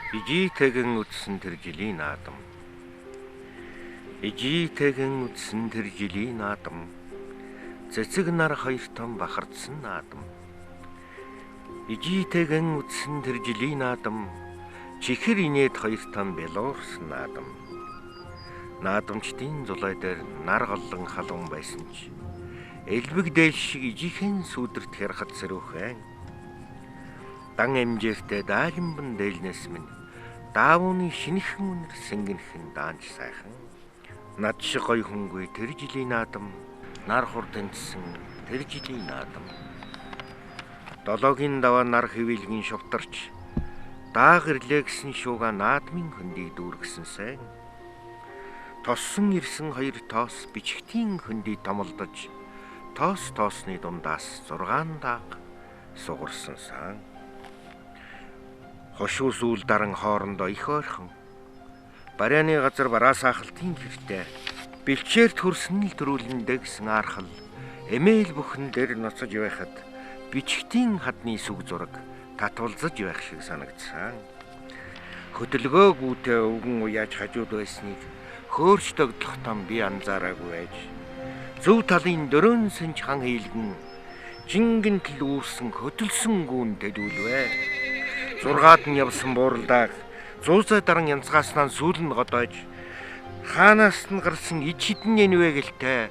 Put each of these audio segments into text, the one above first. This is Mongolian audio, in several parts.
Ижийтэгэн үтсэн тэр жилийн наадам. Ижийтэгэн үтсэн тэр жилийн наадам. Цэцэг нар хоёр том бахардсан наадам. Ижийтэгэн үтсэн тэр жилийн наадам. Чихэр инээд хоёр том белуурсан наадам. Наадамчдын зулай дээр нар голлон халуун байсан ч элбэг дээл шиг ижихэн сүудэрт хэрхад сэрүүхэн. Дан эмжээхтэй даалимбан дээлнээс минь даавууны шинэхэн үнэр сэнгэнхэн даанч сайхан. Над шиг гой хүнгүй тэр жилийн наадам, нар хур тэнцсэн тэр жилийн наадам. Долоогийн даваа нар хөвилгийн шовтарч дааг ирлээ гэсэн шууга наадмын хөндий дүүргэсэн сайн. Тоссон ирсэн хоёр тоос бичгтийн хөндий томолдож тоосны дундаас 6 дааг сугарсан сан. Хошуу сүүл даран хоорондоо их ойрхон. Баряаны газар бараас ахалтын гэртээ бэлчээрт хөрсөн л төрүүлэндэ гэсэн архал эмээл бүхэн дээр ноцож байхад бичгтийн хадны сүг зураг татвалзаж байх шиг санагдсан. Хөдөлгөөгүйтэй өвгөн уяаж хажууд байсныг хөөрч тогтлох том би анзаараагүй байж зөв талын дөрөн сэнж хан хийлгэн жингэн тал үүрсэн хөдөлсөн гүүн тэлүүлвэ. Зургаад нь явсан бууралдааг зуусай даран янцгааснаа сүүл нь годоож хаанаас нь гарсан ич хідэн нэнвэ гэлтэй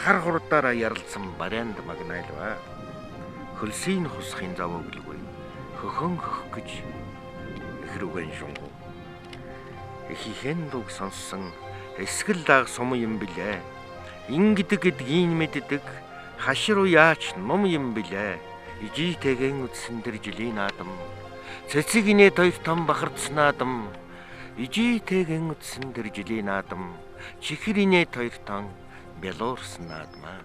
хар хурдаараа яралсан барянд магнайлва. Хөлсийн хусахын зав өглгүй хөхөн хөх гэж эхрүүгэн шунгу. Эхихэн дуг сонссон эсгэл дааг сум юм билээ. Ингэдэг гэдгийг мэддэг хашир уу яач ном юм билээ. Ижийтэгэн үтсэн тэр жилийн наадам. Цэцэг инээд хоёр том бахардсан наадам. Ижийтэгэн үтсэн тэр жилийн наадам. Чихэр инээд хоёр том белуурсан наадмаа.